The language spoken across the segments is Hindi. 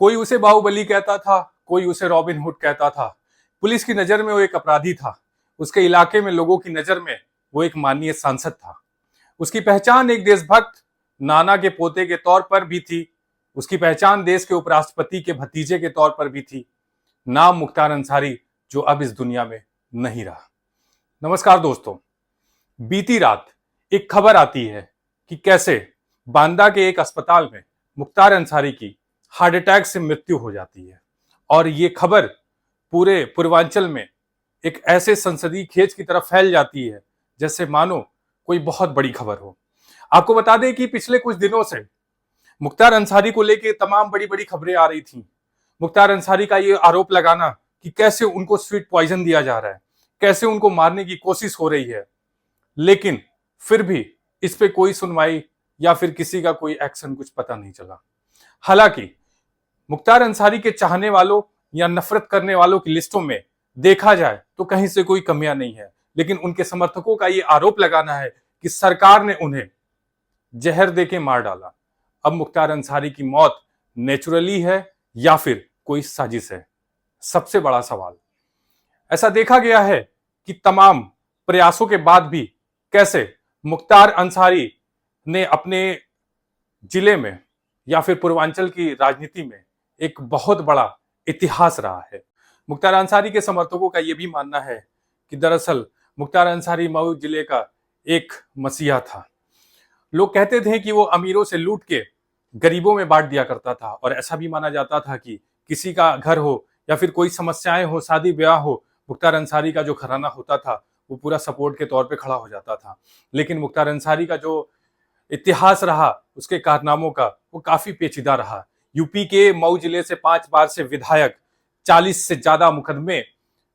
कोई उसे बाहुबली कहता था, कोई उसे रॉबिन हुड कहता था। पुलिस की नजर में वो एक अपराधी था। उसके इलाके में लोगों की नजर में वो एक माननीय सांसद था। उसकी पहचान एक देशभक्त नाना के पोते के तौर पर भी थी। उसकी पहचान देश के उपराष्ट्रपति के भतीजे के तौर पर भी थी। नाम मुख्तार अंसारी, जो अब इस दुनिया में नहीं रहा। नमस्कार दोस्तों, बीती रात एक खबर आती है कि कैसे बांदा के एक अस्पताल में मुख्तार अंसारी की हार्ट अटैक से मृत्यु हो जाती है। और ये खबर पूरे पूर्वांचल में एक ऐसे संसदीय खेज की तरफ फैल जाती है जैसे मानो कोई बहुत बड़ी खबर हो। आपको बता दें कि पिछले कुछ दिनों से मुख्तार अंसारी को लेकर तमाम बड़ी बड़ी खबरें आ रही थी। मुख्तार अंसारी का ये आरोप लगाना कि कैसे उनको स्वीट पॉइजन दिया जा रहा है, कैसे उनको मारने की कोशिश हो रही है, लेकिन फिर भी इस पे कोई सुनवाई या फिर किसी का कोई एक्शन कुछ पता नहीं चला। हालांकि मुख्तार अंसारी के चाहने वालों या नफरत करने वालों की लिस्टों में देखा जाए तो कहीं से कोई कमियां नहीं है, लेकिन उनके समर्थकों का ये आरोप लगाना है कि सरकार ने उन्हें जहर देके मार डाला। अब मुख्तार अंसारी की मौत नेचुरली है या फिर कोई साजिश है, सबसे बड़ा सवाल। ऐसा देखा गया है कि तमाम प्रयासों के बाद भी कैसे मुख्तार अंसारी ने अपने जिले में या फिर पूर्वांचल की राजनीति में एक बहुत बड़ा इतिहास रहा है। मुख्तार अंसारी के समर्थकों का यह भी मानना है कि दरअसल मुख्तार अंसारी मऊ जिले का एक मसीहा था। लोग कहते थे कि वो अमीरों से लूट के गरीबों में बांट दिया करता था, और ऐसा भी माना जाता था कि किसी का घर हो या फिर कोई समस्याएं हो, शादी ब्याह हो, मुख्तार अंसारी का जो घराना होता था वो पूरा सपोर्ट के तौर पे खड़ा हो जाता था। लेकिन मुख्तार अंसारी का जो इतिहास रहा, उसके कारनामों का, वो काफी पेचीदा रहा। यूपी के मऊ जिले से 5 बार से विधायक, 40 से ज्यादा मुकदमे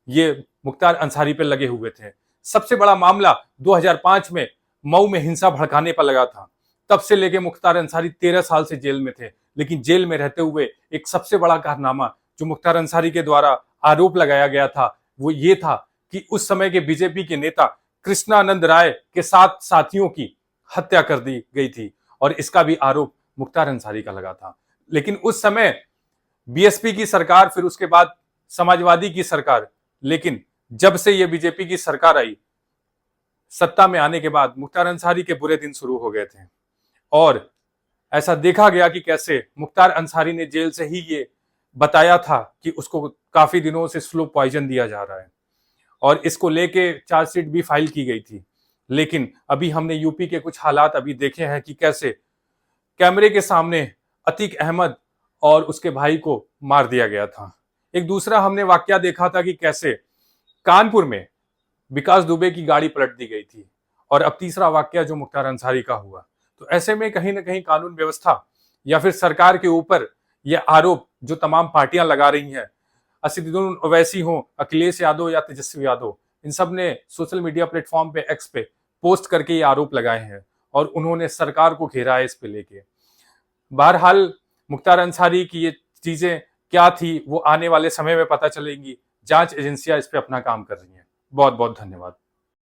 ये मुख्तार अंसारी पे लगे हुए थे। सबसे बड़ा मामला 2005 में मऊ में हिंसा भड़काने पर लगा था। तब से लेके मुख्तार अंसारी 13 साल से जेल में थे। लेकिन जेल में रहते हुए एक सबसे बड़ा कारनामा जो मुख्तार अंसारी के द्वारा आरोप लगाया गया था वो ये था कि उस समय के बीजेपी के नेता कृष्णानंद राय के 7 साथियों की हत्या कर दी गई थी, और इसका भी आरोप मुख्तार अंसारी का लगा था। लेकिन उस समय बीएसपी की सरकार, फिर उसके बाद समाजवादी की सरकार, लेकिन जब से ये बीजेपी की सरकार आई, सत्ता में आने के बाद मुख्तार अंसारी के बुरे दिन शुरू हो गए थे। और ऐसा देखा गया कि कैसे मुख्तार अंसारी ने जेल से ही ये बताया था कि उसको काफी दिनों से स्लो पॉइजन दिया जा रहा है, और इसको लेके चार्जशीट भी फाइल की गई थी। लेकिन अभी हमने यूपी के कुछ हालात अभी देखे हैं कि कैसे कैमरे के सामने अतीक अहमद और उसके भाई को मार दिया गया था। एक दूसरा हमने वाकया देखा था कि कैसे कानपुर में विकास दुबे की गाड़ी पलट दी गई थी, और अब तीसरा वाकया जो मुख्तार अंसारी का हुआ। तो ऐसे में कहीं ना कहीं कानून व्यवस्था या फिर सरकार के ऊपर यह आरोप जो तमाम पार्टियां लगा रही हैं, असदुद्दीन ओवैसी हो, अखिलेश यादव या तेजस्वी यादव, इन सब ने सोशल मीडिया प्लेटफॉर्म पे, एक्स पे पोस्ट करके ये आरोप लगाए हैं, और उन्होंने सरकार को घेरा है इस पे लेके। बहरहाल मुख्तार अंसारी की ये चीजें क्या थी वो आने वाले समय में पता चलेंगी। जांच एजेंसियां इस पे अपना काम कर रही हैं। बहुत बहुत धन्यवाद।